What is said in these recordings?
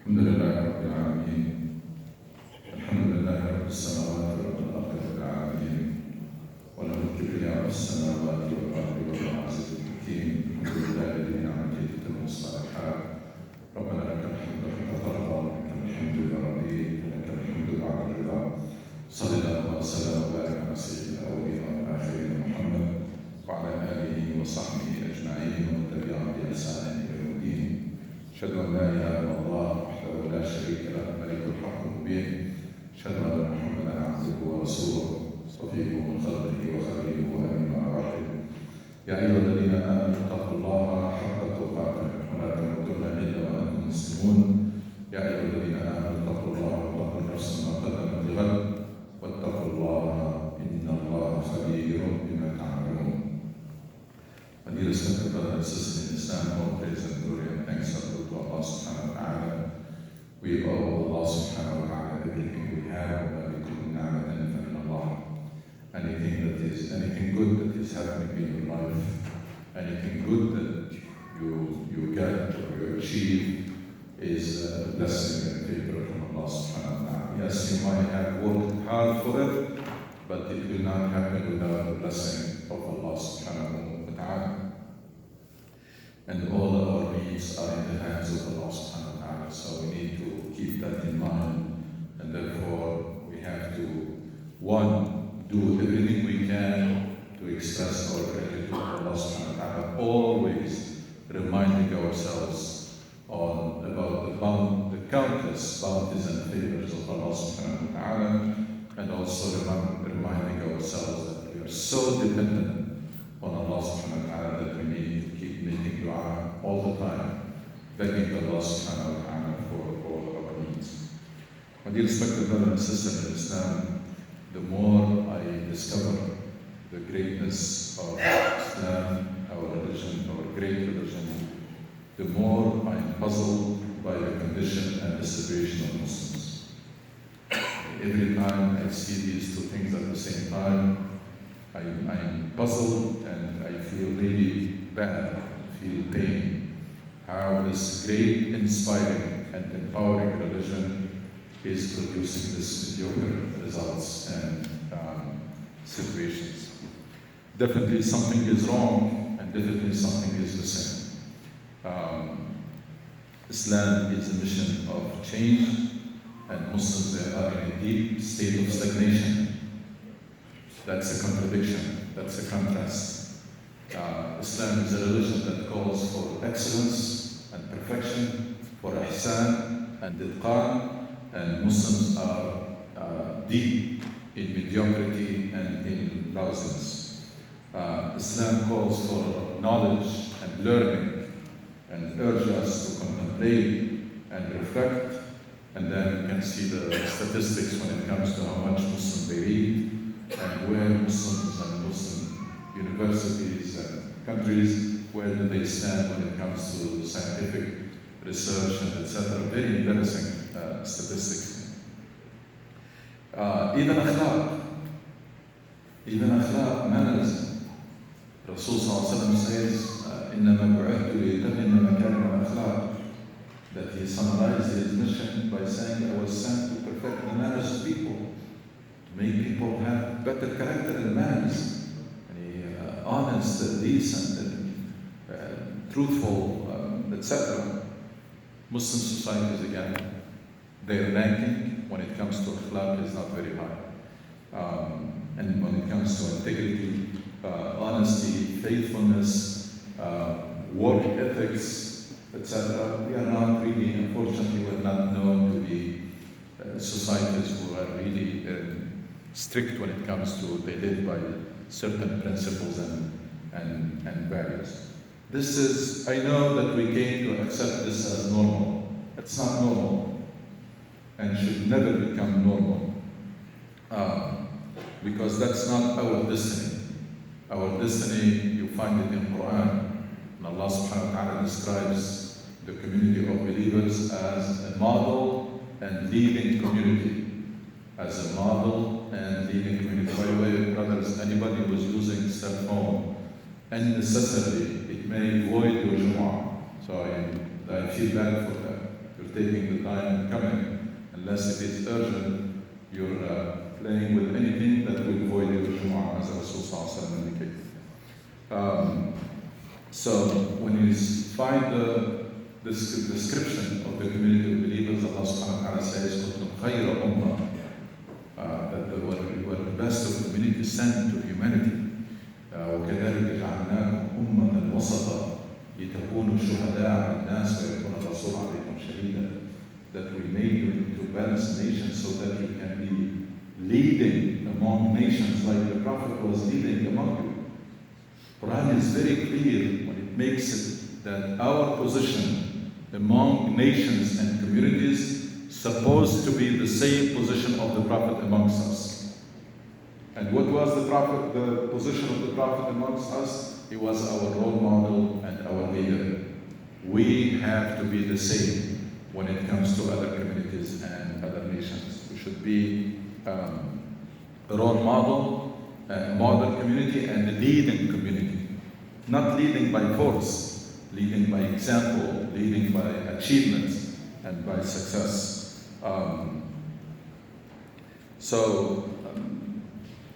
الحمد لله رب العالمين. الحمد لله رب السماوات ورب الأرض رب العالمين، وله الكبرياء في السماوات والأرض وهو العزيز الحكيم. الحمد لله الذي نعمته تتم الصالحات. ربنا لك الحمد حتى ترضى، لك الحمد إذا رضيت، ولك الحمد بعد الرضا. صلى الله وسلم وبارك على سيد الأولين والآخرين محمد وعلى آله وصحبه أجمعين ومن تبعهم بإحسان إلى يوم الدين. أشهد أن لا إله إلا الله وحده لا شريك له الملك الحق المبين. أشهد أن محمدا عبده ورسوله صفيه من خلقه وخليله وأمين عراقه. يا أيها الذين آمنوا اتقوا الله حق تقاته ولا تموتن إلا وأنتم مسلمون. يا أيها الذين آمنوا اتقوا الله واتقوا نفسا ما قدمت لغد واتقوا الله إن الله خبير بما تعملون. And dear respected brothers and sisters in Islam, all praise and glory and thanks are due to Allah subhanahu wa ta'ala. We owe Allah subhanahu wa ta'ala everything we have, anything good that is happening in your life, anything good that you get or you achieve is a blessing and favor from Allah subhanahu wa ta'ala. Yes, you might have worked hard for it, but it will not happen without the blessing of Allah subhanahu wa ta'ala. And all our needs are in the hands of Allah subhanahu wa ta'ala, so we need to keep that in mind, and therefore we have to, one, do everything we can to express our gratitude to Allah subhanahu wa ta'ala, always reminding ourselves about the countless bounties and favors of Allah subhanahu wa ta'ala, and also reminding ourselves that we are so dependent on Allah subhanahu wa ta'ala that we need to keep making dua all the time, begging Allah subhanahu wa ta'ala for all our needs. My dear respected brothers and sisters in Islam, the more I discover the greatness of Islam, our religion, our great religion, the more I am puzzled by the condition and the situation of Muslims. Every time I see these two things at the same time, I'm puzzled and I feel really bad, I feel pain, how this great, inspiring and empowering religion is producing this mediocre results and situations. Definitely something is wrong and definitely something is missing. Islam is a mission of change, and Muslims they are in a deep state of stagnation. That's a contradiction, that's a contrast. Islam is a religion that calls for excellence and perfection, for ihsan and itqan, and Muslims are deep in mediocrity and in lousiness. Islam calls for knowledge and learning and urges us to contemplate and reflect, and then you can see the statistics when it comes to how much Muslims they read and where Muslims and Muslim universities and countries, where do they stand when it comes to scientific research and etc. Very embarrassing statistics. Even akhlaq, manners. Rasul sallallahu says, إِنَّمَا بُعِثْتُ لِأُتَمِّمَ مَكَارِمَ الْأَخْلَاقِ, that he summarized his mission by saying, I was sent to perfect the manners of people, to make people have better character and manners, honest, decent, and truthful, etc. Muslim societies, again, their ranking when it comes to akhlaq is not very high. And when it comes to integrity, honesty, faithfulness, work ethics, etc., we are not really, unfortunately, we're not known to be societies who are really strict when it comes to, they live by certain principles and values. This is, I know that we came to accept this as normal. It's not normal and should never become normal, because that's not our destiny. Our destiny, you find it in Quran, and Allah subhanahu wa ta'ala describes the community of believers as a model and leading community. As a model and leading community. By the way, brothers, anybody who is using cell phone, unnecessarily, it may void your Jumu'ah. So I feel bad for that. Your taking the time and coming, unless it is urgent, you're playing with anything that will void your Jumu'ah, as Rasul Sallallahu Alaihi Wasallam indicated. So when you find the description of the community of believers, Allah Subhanahu wa Ta'ala says, "Kuntum khayra ummah," that they were the best of community sent to humanity. وَكَذَلِكَ جَعَلْنَاكُمْ أُمَّةً وَسَطًا لِتَكُونُوا شُهَدَاءَ عَلَى النَّاسِ وَيَكُونَ الرَّسُولُ عَلَيْكُمْ شَهِيدًا. That we made you into balanced nations so that you can be leading among nations like the Prophet was leading among you. Quran is very clear when it makes it that our position among nations and communities supposed to be the same position of the Prophet amongst us. And what was the position of the Prophet amongst us? He was our role model and our leader. We have to be the same when it comes to other communities and other nations. We should be a role model, a model community, and a leading community. Not leading by force, leading by example, leading by achievements and by success.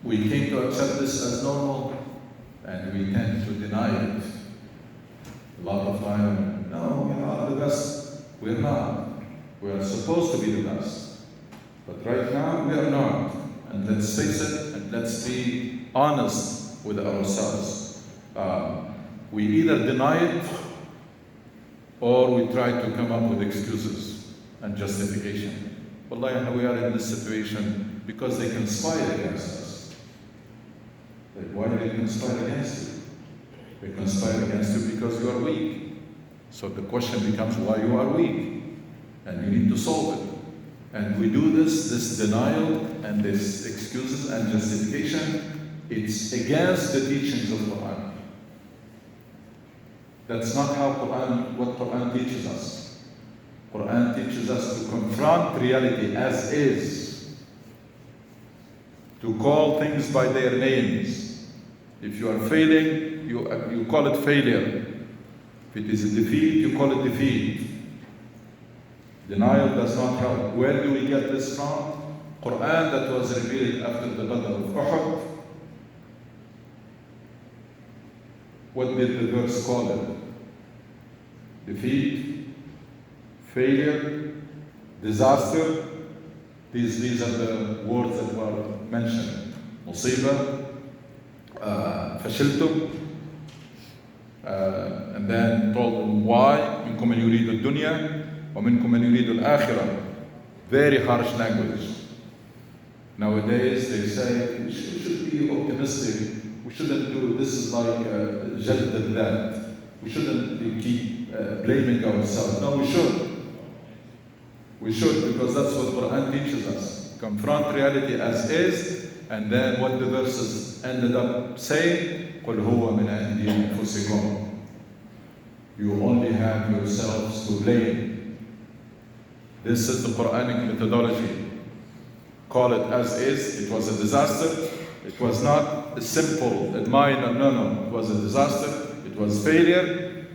We came to accept this as normal, and we tend to deny it. A lot of time, no, we are the best. We're not. We are supposed to be the best. But right now, we are not. And let's face it, and let's be honest with ourselves. We either deny it, or we try to come up with excuses and justification. Wallahi, we are in this situation because they conspire against us. Why do they conspire against you? They conspire against you because you are weak. So the question becomes why you are weak, and you need to solve it. And we do this denial and this excuses and justification, it's against the teachings of Quran. That's not what Quran teaches us. Quran teaches us to confront reality as is, to call things by their names. If you are failing, you call it failure. If it is a defeat, you call it defeat. Denial does not help. Where do we get this from? Quran that was revealed after the Battle of Uhud. What did the verse call it? Defeat, failure, disaster. These are the words that were mentioned. Musibah, فشلتم, and then told them why. منكم من يريد الدنيا ومنكم من يريد الآخرة. Very harsh language. Nowadays they say we should be optimistic. We shouldn't do this is like جلد that. We shouldn't keep blaming ourselves. No, we should. We should, because that's what Quran teaches us. Confront reality as is, and then what the verses ended up saying, قُلْ هُوَ مِنْ عِنْدِ أَنفُسِكُمْ. You only have yourselves to blame. This is the Quranic methodology. Call it as is. It was a disaster. It was not a simple, minor, no. It was a disaster. It was failure.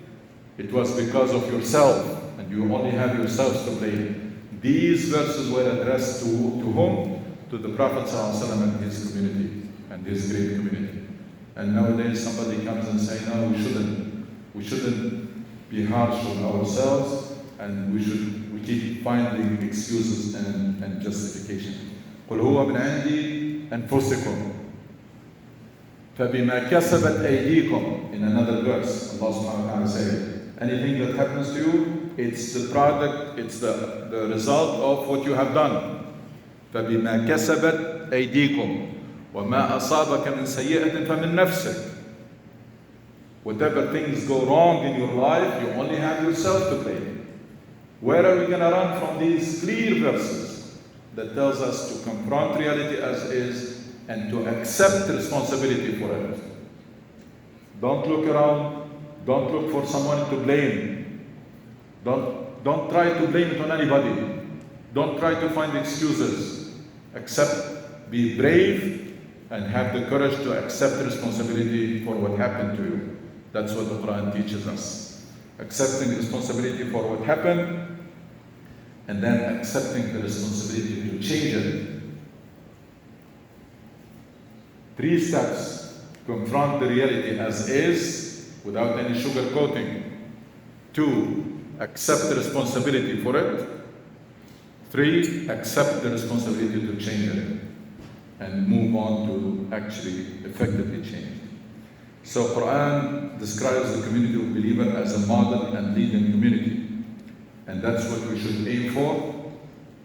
It was because of yourself, and you only have yourselves to blame. These verses were addressed to whom? To the Prophet ﷺ and his community, and his great community. And nowadays somebody comes and says, no, we shouldn't be harsh on ourselves, and we keep finding excuses and justification. قُلْ هُوَ مِنْ عِنْدِ أَنفُسِكُمْ فَبِمَا كَسَبَتْ أَيْدِيكُمْ. In another verse, Allah subhanahu wa ta'ala says, anything that happens to you, it's the product, it's the result of what you have done. فَبِمَا كَسَبَتْ أَيْدِيكُمْ وَمَا أَصَابَكَ مِنْ سَيِّئَةٍ فَمِنْ نَفْسِكَ. Whatever things go wrong in your life, you only have yourself to blame. Where are we going to run from these clear verses that tells us to confront reality as is and to accept responsibility for it? Don't look around. Don't look for someone to blame. Don't try to blame it on anybody. Don't try to find excuses. Accept, be brave, and have the courage to accept responsibility for what happened to you. That's what the Quran teaches us. Accepting responsibility for what happened, and then accepting the responsibility to change it. 3 steps: confront the reality as is without any sugarcoating. 2, accept the responsibility for it. 3, accept the responsibility to change it and move on to actually effectively change. So Quran describes the community of believers as a model and leading community. And that's what we should aim for,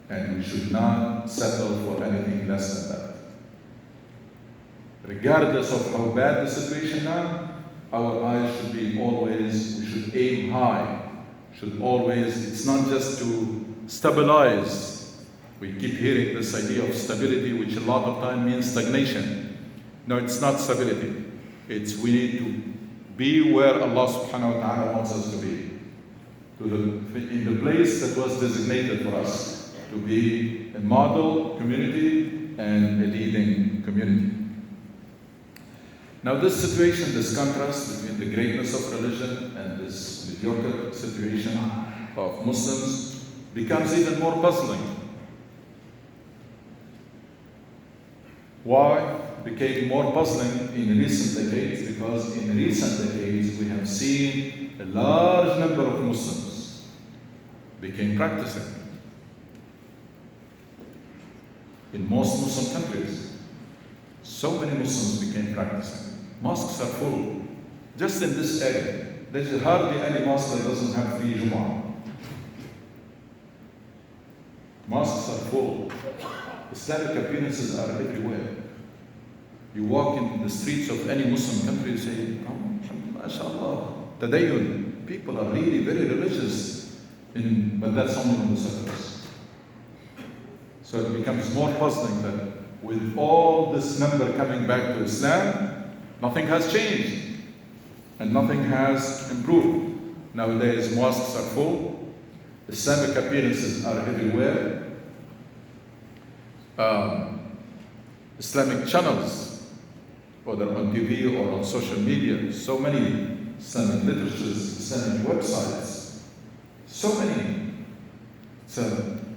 and we should not settle for anything less than that. Regardless of how bad the situation now, our eyes should be always, we should aim high. Should always, it's not just to stabilize. We keep hearing this idea of stability, which a lot of time means stagnation. No, it's not stability. It's we need to be where Allah subhanahu wa ta'ala wants us to be. In the place that was designated for us to be a model community and a leading community. Now this situation, this contrast between the greatness of religion and this mediocre situation of Muslims becomes even more puzzling. Why? Became more puzzling in recent decades, because in recent decades we have seen a large number of Muslims became practicing. In most Muslim countries, so many Muslims became practicing. Mosques are full. Just in this area, there's hardly any mosque that doesn't have 3 Jumu'ah. Mosques are full. Islamic appearances are everywhere. You walk in the streets of any Muslim country, you say, oh, mashallah, tadayyun. People are really very religious, but that's only on the surface. So it becomes more puzzling that with all this number coming back to Islam, nothing has changed and nothing has improved. Nowadays, mosques are full, Islamic appearances are everywhere, Islamic channels, whether on TV or on social media, so many Islamic literatures, Islamic websites, so many. So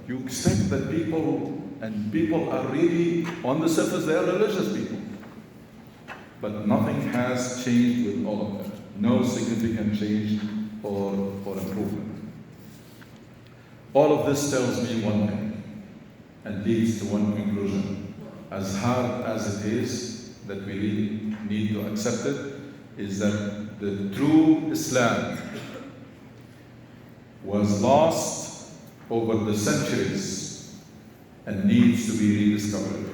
you expect that people are really, on the surface, they are religious people. But nothing has changed with all of them. No significant change or improvement. All of this tells me one thing and leads to one conclusion. As hard as it is that we really need to accept it, is that the true Islam was lost over the centuries and needs to be rediscovered.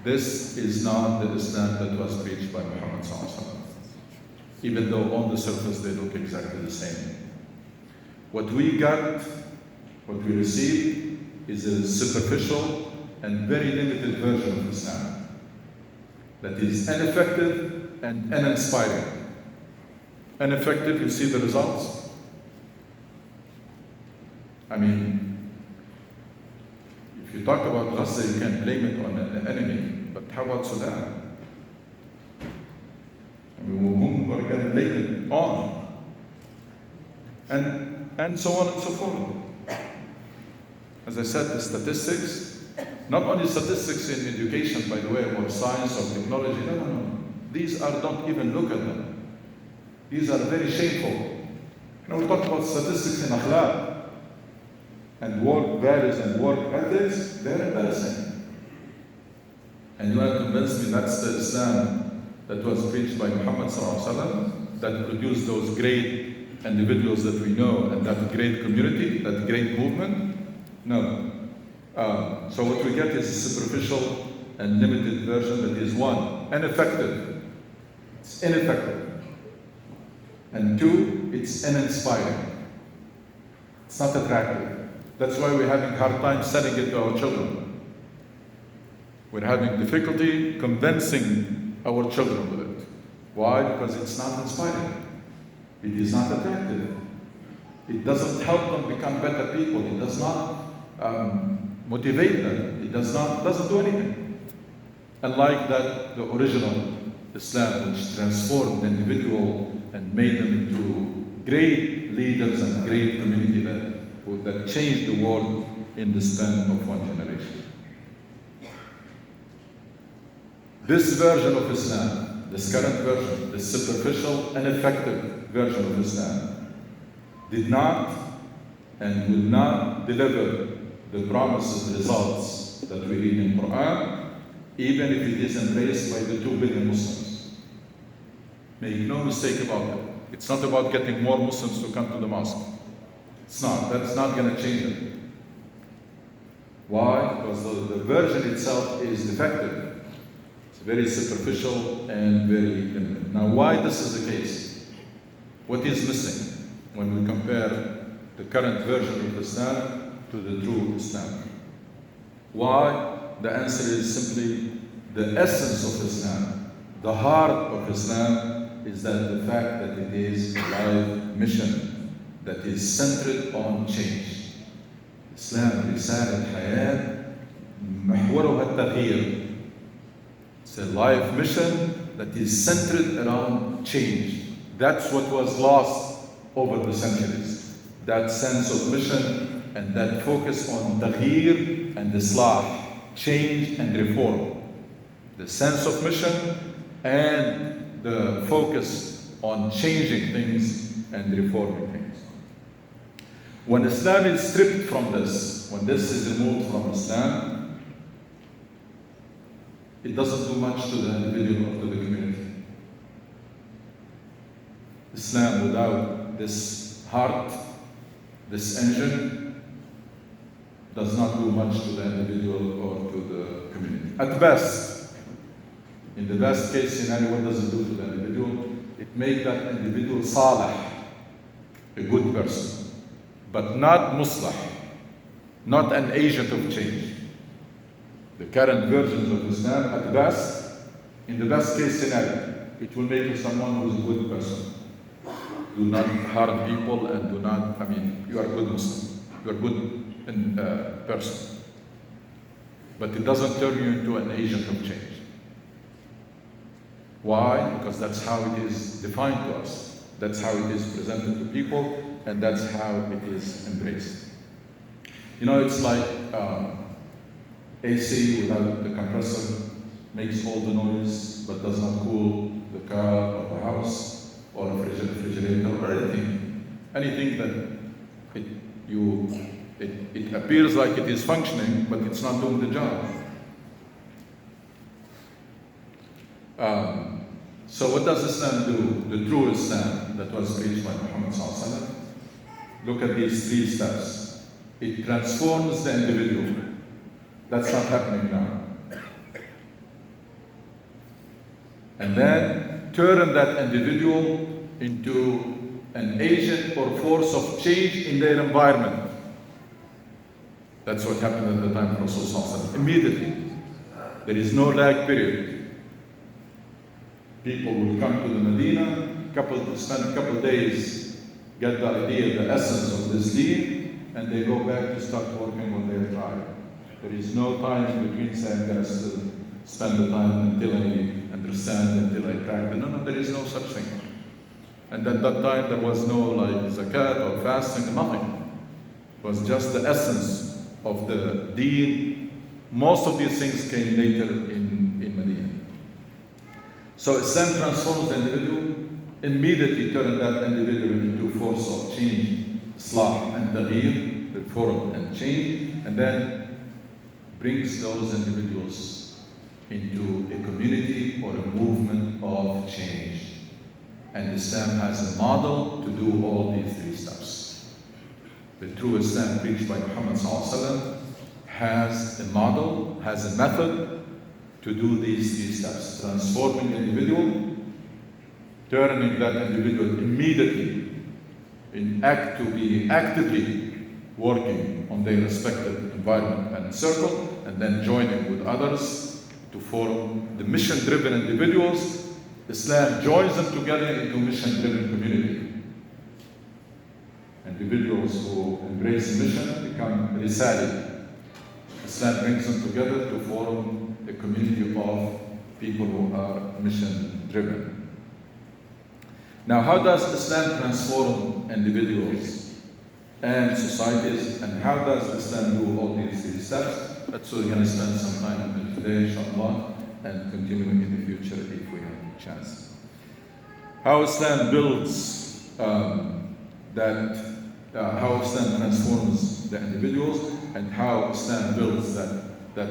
This is not the Islam that was preached by Muhammad sallallahu alaihi wasallam, even though on the surface they look exactly the same. What we got, what we received, is a superficial and very limited version of Islam that is ineffective and uninspiring. Ineffective, you see the results. I mean, if you talk about Gaza, you can blame it on the enemy, but how about Sudan? I mean, we're going to blame it on. And so on and so forth. As I said, the statistics, not only statistics in education, by the way, or science or technology, no. These are, don't even look at them. These are very shameful. We talk about statistics in akhlaq and work values and work ethics, they're embarrassing. And you want to convince me that's the Islam that was preached by Muhammad sallallahu alaihi wasallam, that produced those great individuals that we know and that great community, that great movement? No. So what we get is a superficial and limited version that is, one, ineffective. It's ineffective. And two, it's uninspiring. It's not attractive. That's why we're having a hard time selling it to our children. We're having difficulty convincing our children with it. Why? Because it's not inspiring. It is not attractive. It doesn't help them become better people. It does not motivate them. It doesn't do anything. Unlike that, the original Islam, which transformed the individual and made them into great leaders and great community that that changed the world in the span of one generation. This version of Islam, this current version, this superficial and effective version of Islam, did not and will not deliver the promised results that we read in Quran, even if it is embraced by the 2 billion Muslims. Make no mistake about it. It's not about getting more Muslims to come to the mosque. It's not. That's not going to change it. Why? Because the version itself is defective. It's very superficial and very limited. Now, why this is the case? What is missing when we compare the current version of Islam to the true Islam? Why? The answer is simply the essence of Islam, the heart of Islam is that the fact that it is a life mission that is centered on change. Islam رسالة حياة محورها التغيير. It's a life mission that is centered around change. That's what was lost over the centuries. That sense of mission and that focus on تغيير and islah, change and reform. The sense of mission and the focus on changing things and reforming things. When Islam is stripped from this, when this is removed from Islam, it doesn't do much to the individual or to the community. Islam without this heart, this engine, does not do much to the individual or to the community. At best, in the best case scenario, what does it do to the individual? It makes that individual salih, a good person, but not muslah, not an agent of change. The current versions of Islam, at best, in the best case scenario, it will make you someone who is a good person. Do not harm people and do not, you are a good Muslim, you are a good person. But it doesn't turn you into an agent of change. Why? Because that's how it is defined to us. That's how it is presented to people, and that's how it is embraced. It's like AC without the compressor makes all the noise, but does not cool the car or the house or a refrigerator or anything that it appears like it is functioning, but it's not doing the job. So what does Islam do? The true Islam that was preached by Muhammad sallallahu alaihi wasallam. Look at these 3 steps. It transforms the individual. That's not happening now. And then turn that individual into an agent or force of change in their environment. That's what happened at the time of Rasulullah. Immediately. There is no lag period. People will come to the Medina, spend a couple days, get the idea, the essence of this deen, and they go back to start working on their tribe. There is no time in between saying, I'm going to spend the time until I understand, until I practice. No, there is no such thing. And at that time, there was no zakat or fasting, nothing. It was just the essence of the deen. Most of these things came later in Medina. So Islam transforms the individual, immediately turning that individual into a force of change, islah and tagheer, reform and change, and then brings those individuals into a community or a movement of change. And Islam has a model to do all these 3 steps. The true Islam preached by Muhammad sallallahu alaihi wasallam has a model, has a method to do these 3 steps. Transforming the individual, turning that individual immediately to be actively working on their respective environment and circle, and then joining with others to form the mission-driven individuals. Islam joins them together into a mission-driven community. Individuals who embrace the mission become risali. Islam brings them together to form a community of people who are mission-driven. Now, how does Islam transform individuals and societies. And how does Islam do all these three steps? That's what we're going to spend some time on today, inshallah, and continue in the future if we have a chance. How Islam builds how Islam transforms the individuals, and how Islam builds that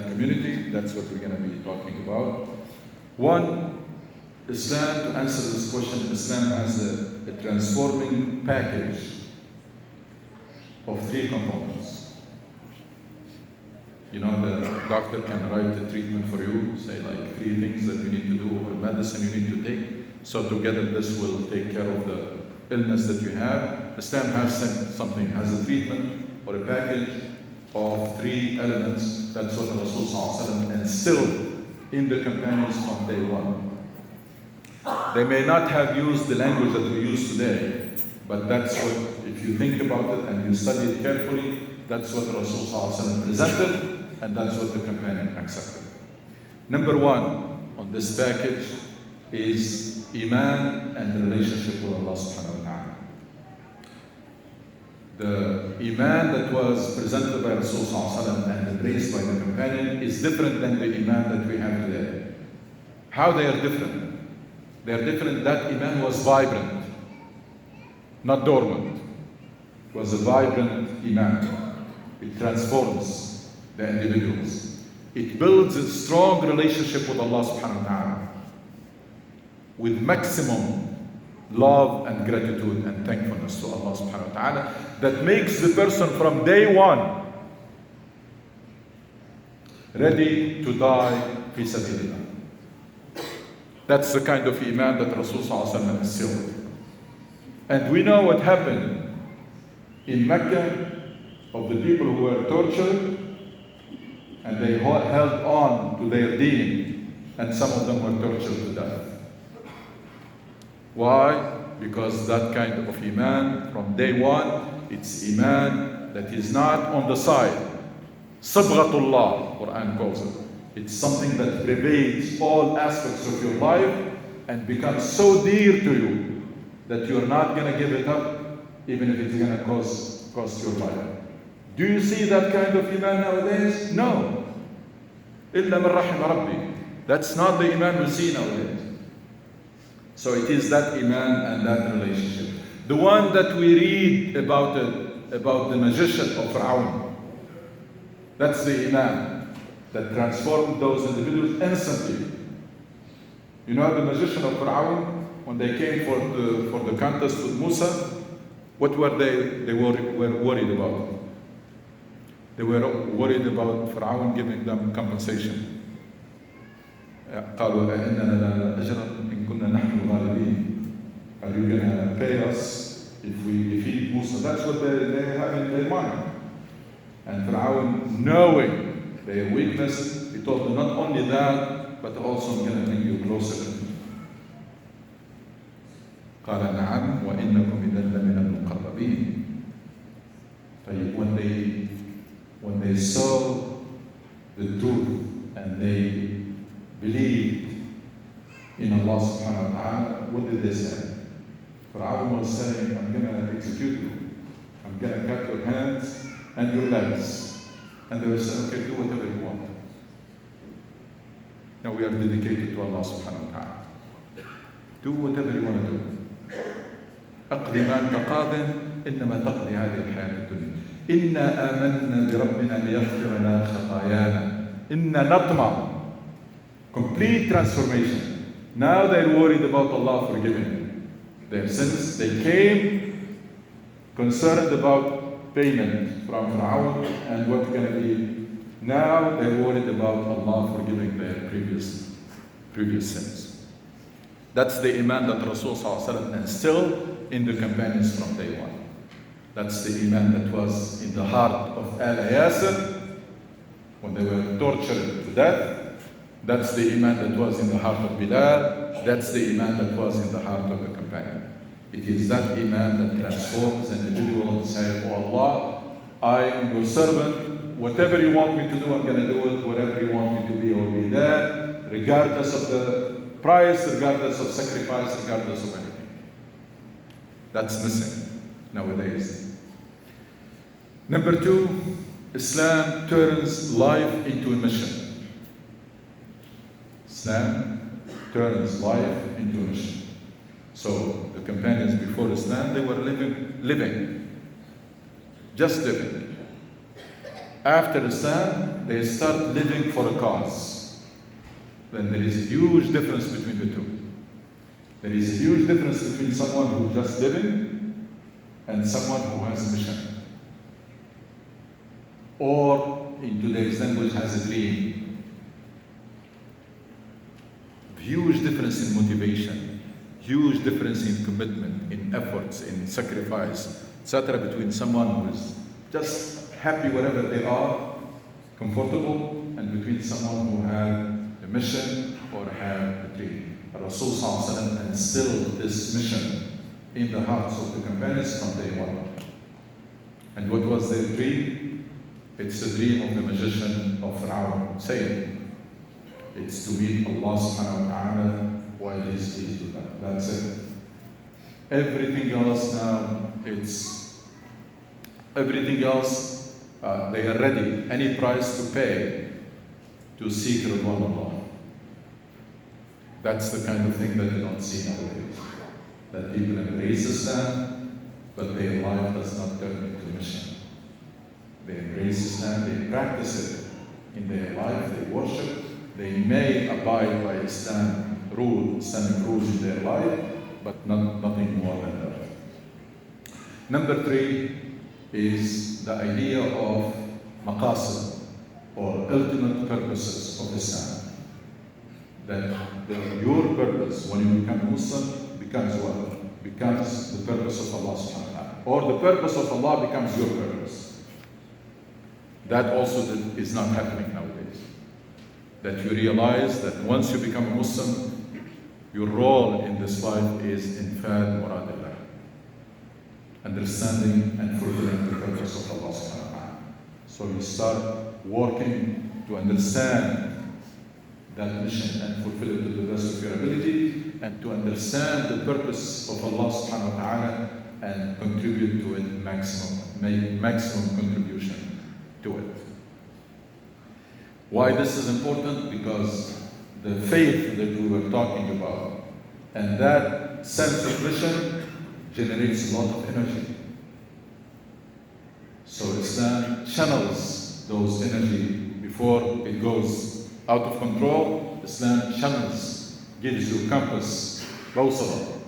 community. That's what we're going to be talking about. One, Islam, to answer this question, Islam has a transforming package of three components. You know, the doctor can write a treatment for you, say like 3 things that you need to do, or medicine you need to take. So together this will take care of the illness that you have. Islam has has a treatment or a package of 3 elements. That's what Rasul ﷺ instilled in the companions from day one. They may not have used the language that we use today, but that's what, if you think about it and you study it carefully, that's what Rasul ﷺ presented, and that's what the companion accepted. Number 1 on this package is Iman and the relationship with Allah subhanahu wa ta'ala. The Iman that was presented by Rasul ﷺ and embraced by the companion is different than the Iman that we have today. How they are different? They are different. That Iman was vibrant, not dormant. It was a vibrant Iman. It transforms the individuals. It builds a strong relationship with Allah subhanahu wa ta'ala, with maximum love and gratitude and thankfulness to Allah subhanahu wa ta'ala, that makes the person from day one ready to die fi sabilillah. That's the kind of Iman that Rasul ﷺ instilled. And we know what happened in Mecca of the people who were tortured, and they held on to their deen, and some of them were tortured to death. Why? Because that kind of Iman from day one, it's Iman that is not on the side. Sabghatullah, Quran calls it. It's something that pervades all aspects of your life and becomes so dear to you that you're not going to give it up, even if it's going to cost your life. Do you see that kind of Iman nowadays? No. Illa man rahim Rabbi. That's not the Iman we see nowadays. So it is that Iman and that relationship. The one that we read about the magician of Fir'aun. That's the Iman that transformed those individuals instantly. You know, the magician of Fir'aun, when they came for the contest with Musa, what were they were worried about? They were worried about Fir'aun giving them compensation. قالوا أئننا لنا أجرا إن كنا نحن الغالبين. Are you going to pay us if we defeat Musa? That's what they have in their mind. And Fir'aun, knowing their weakness, he told them not only that, but also I'm going to bring you closer to me. قال نعم وإنكم إذا لمن المقربين. When they saw the truth and they believed in Allah subhanahu wa ta'ala, what did they say? Fir'aun was saying, I'm going to execute you. I'm going to cut your hands and your legs. And they were saying, okay, do whatever you want. Now we are dedicated to Allah subhanahu wa ta'ala. Do whatever you want to do. أقضي ما أنت قاضٍ إنما تقضي هذه الحياة الدنيا. إنا آمنا بربنا ليغفر لنا خطايانا. إنا نطمع. Complete transformation. Now they're worried about Allah forgiving their sins. They came concerned about payment from Fir'aun and what's going to be. Now they're worried about Allah forgiving their previous sins. That's the Iman that Rasul ﷺ instilled in the companions from day one. That's the Iman that was in the heart of Al Yasir when they were tortured to death. That's the Iman that was in the heart of Bilal. That's the Iman that was in the heart of the companion. It is that Iman that transforms an individual and says, Oh Allah, I am your servant. Whatever you want me to do, I'm going to do it. Whatever you want me to be, I will be there. Regardless of the price, regardless of sacrifice, regardless of anything. That's missing nowadays. Number two, Islam turns life into a mission. Islam turns life into a mission. So the companions before Islam, they were living, just living. After Islam, they start living for a cause. Then there is a huge difference between the two. There is a huge difference between someone who's just living and someone who has a mission. Or, in today's language, has a dream. Huge difference in motivation, huge difference in commitment, in efforts, in sacrifice, etc. between someone who is just happy wherever they are, comfortable, and between someone who had a mission or had a dream. Rasul ﷺ instilled this mission in the hearts of the companions from day one. And what was their dream? It's the dream of the magician of Fir'aun, saying, it's to meet Allah subhanahu wa ta'ala while He's pleased with that. That's it. Everything else now, they are ready, any price to pay to seek Ridwan Allah. That's the kind of thing that you don't see nowadays. That people embrace Islam, but their life does not turn into a mission. They embrace Islam, they practice it in their life, they worship, they may abide by Islamic rules in their life, but nothing more than that. Number three is the idea of maqasid, or ultimate purposes of Islam. That your purpose when you become Muslim becomes what? Becomes the purpose of Allah subhanahu wa ta'ala. Or the purpose of Allah becomes your purpose. That also is not happening nowadays. That you realize that once you become a Muslim, your role in this life is infad muradillah. Understanding and fulfilling the purpose of Allah subhanahu wa ta'ala. So you start working to understand that mission and fulfill it to the best of your ability, and to understand the purpose of Allah subhanahu wa ta'ala and contribute to it make maximum contribution to it. Why this is important? Because the faith that we were talking about and that sense of mission generates a lot of energy. So Islam channels those energy before it goes out of control. Islam channels, gives you compass, bawsala,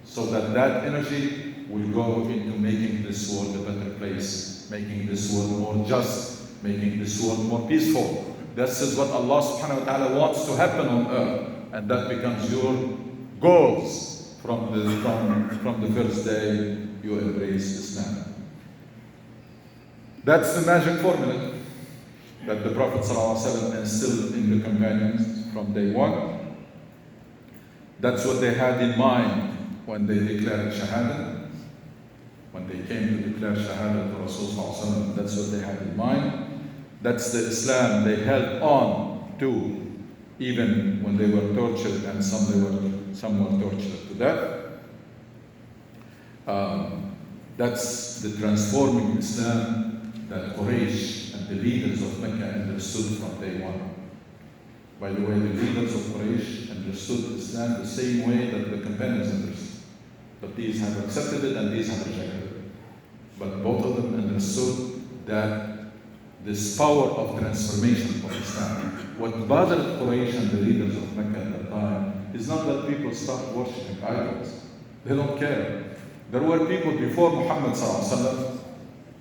so that energy will go into making this world a better place, making this world more just, making this world more peaceful. This is what Allah subhanahu wa ta'ala wants to happen on earth, and that becomes your goals from the first day you embrace Islam. That's the magic formula that the Prophet ﷺ instilled in the companions from day one. That's what they had in mind when they declared Shahada. When they came to declare Shahada to Rasul ﷺ, that's what they had in mind. That's the Islam they held on to, even when they were tortured, and some were tortured to death. That's the transforming Islam that Quraysh and the leaders of Mecca understood from day one. By the way, the leaders of Quraysh understood Islam the same way that the companions understood. But these have accepted it and these have rejected it. But both of them understood that this power of transformation of Islam. What bothered Quraysh and the leaders of Mecca at that time is not that people start worshipping idols. They don't care. There were people before Muhammad ﷺ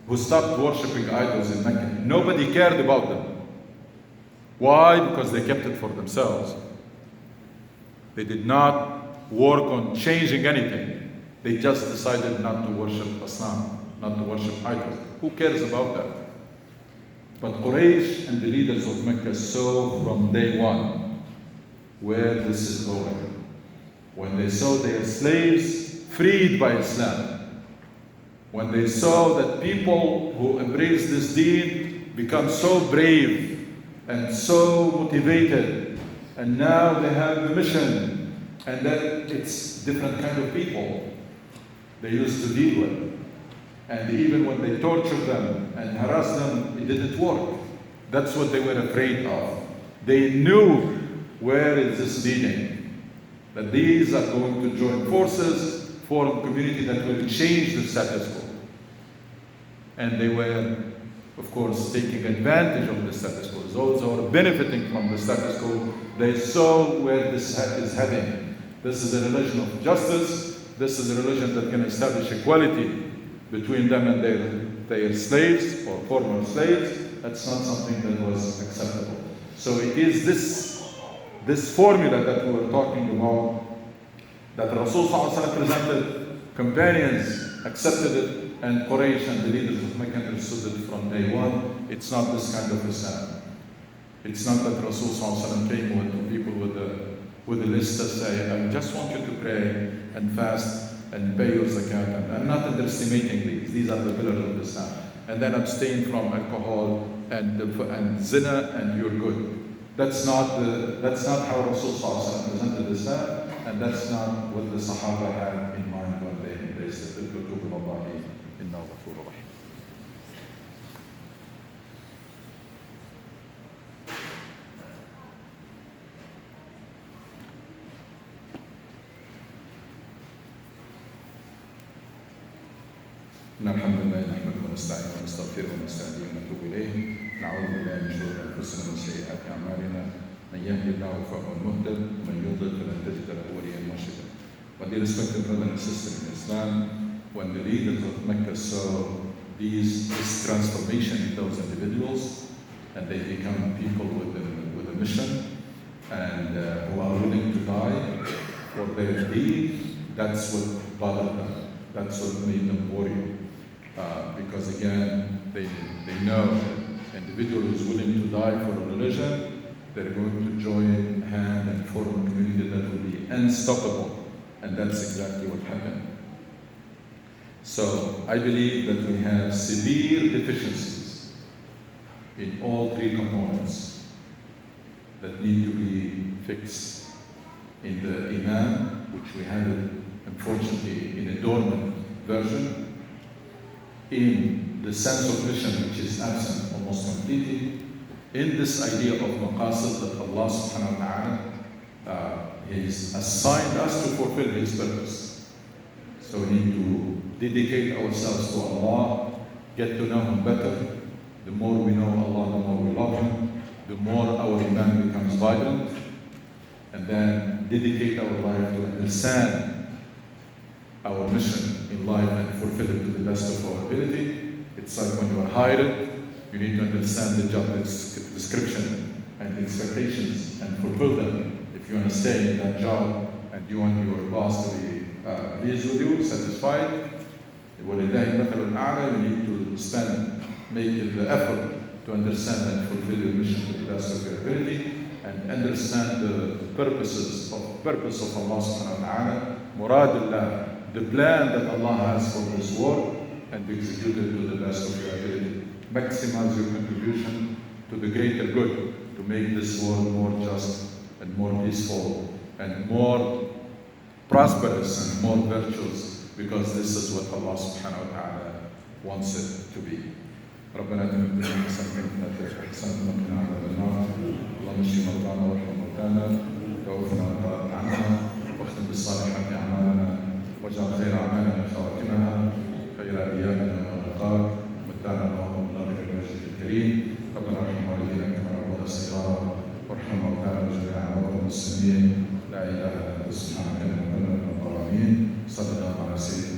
who stopped worshipping idols in Mecca. Nobody cared about them. Why? Because they kept it for themselves. They did not work on changing anything. They just decided not to worship Islam, not to worship idols. Who cares about that? But Quraysh and the leaders of Mecca saw from day one where this is going. When they saw their slaves freed by Islam, when they saw that people who embrace this deen become so brave and so motivated, and now they have a mission, and that it's different kind of people they used to deal with. And even when they tortured them and harassed them, it didn't work. That's what they were afraid of. They knew where is this leading, that these are going to join forces, form a community that will change the status quo. And they were, of course, taking advantage of the status quo. Those who are benefiting from the status quo, they saw where this is heading. This is a religion of justice. This is a religion that can establish equality between them and their slaves or former slaves. That's not something that was acceptable. So it is this formula that we were talking about, that Rasul presented, companions accepted it, and Quraysh and the leaders of Mecca understood it from day one. It's not this kind of Islam. It's not that Rasul came with people with a list that say, I just want you to pray and fast and pay your zakat. And I'm not underestimating these. These are the pillars of Islam. And then abstain from alcohol and zina, and you're good. That's not how Rasul presented Islam, and that's not what the Sahaba had in mind when they said, Inna Ghafur Rahim. إن الحمد لله نحمده ونستعينه ونستغفره ونستهديه ونتوب إليه نعوذ بالله من شرور أنفسنا ومن سيئات أعمالنا من يهد الله فهو المهتد ومن يضلل فلن تجد له وليا مرشدا. But dear respected brothers and sisters in Islam, when the leaders of Mecca saw this transformation in those individuals, and they become people with a mission and who are willing to die for their deed, that's what bothered them. That's what made them worry. Because again, they know that individual who is willing to die for a religion, they're going to join hand and form a community that will be unstoppable. And that's exactly what happened. So I believe that we have severe deficiencies in all three components that need to be fixed. In the Iman, which we have it, unfortunately, in a dormant version, in the sense of mission, which is absent almost completely, in this idea of maqasid that Allah subhanahu wa ta'ala has assigned us to fulfill His purpose. So we need to dedicate ourselves to Allah, get to know Him better. The more we know Allah, the more we love Him, the more our iman becomes vibrant, and then dedicate our life to understand our mission in life and fulfill it to the best of our ability. It's like when you are hired, you need to understand the job description and expectations and fulfill them. If you want to stay in that job and you want your boss to be pleased with you, satisfied, you need to make the effort to understand and fulfill your mission to the best of your ability, and understand the purpose of Allah subhanahu wa ta'ala, muradullah, the plan that Allah has for this world, and execute it to the best of your ability. Maximize your contribution to the greater good, to make this world more just and more peaceful and more prosperous and more virtuous, because this is what Allah subhanahu wa ta'ala wants it to be. ربنا آتنا في الدنيا حسنة وفي الآخرة حسنة وقنا عذاب النار. اللهم اشف مرضانا وارحم موتانا وتوفنا وتعالى عنا واختم بالصالحات أعمالنا واجعل خير أعمالنا خواتمها خير أيامنا يوم نلقاك متعنا اللهم بلغك بوجهك الكريم. ربنا ارحم والدينا كما ربونا صغارا وارحم موتانا وجميع المسلمين. لا إله إلا أنت سبحانك إنا كنا من الظالمين. صلى الله على سيدنا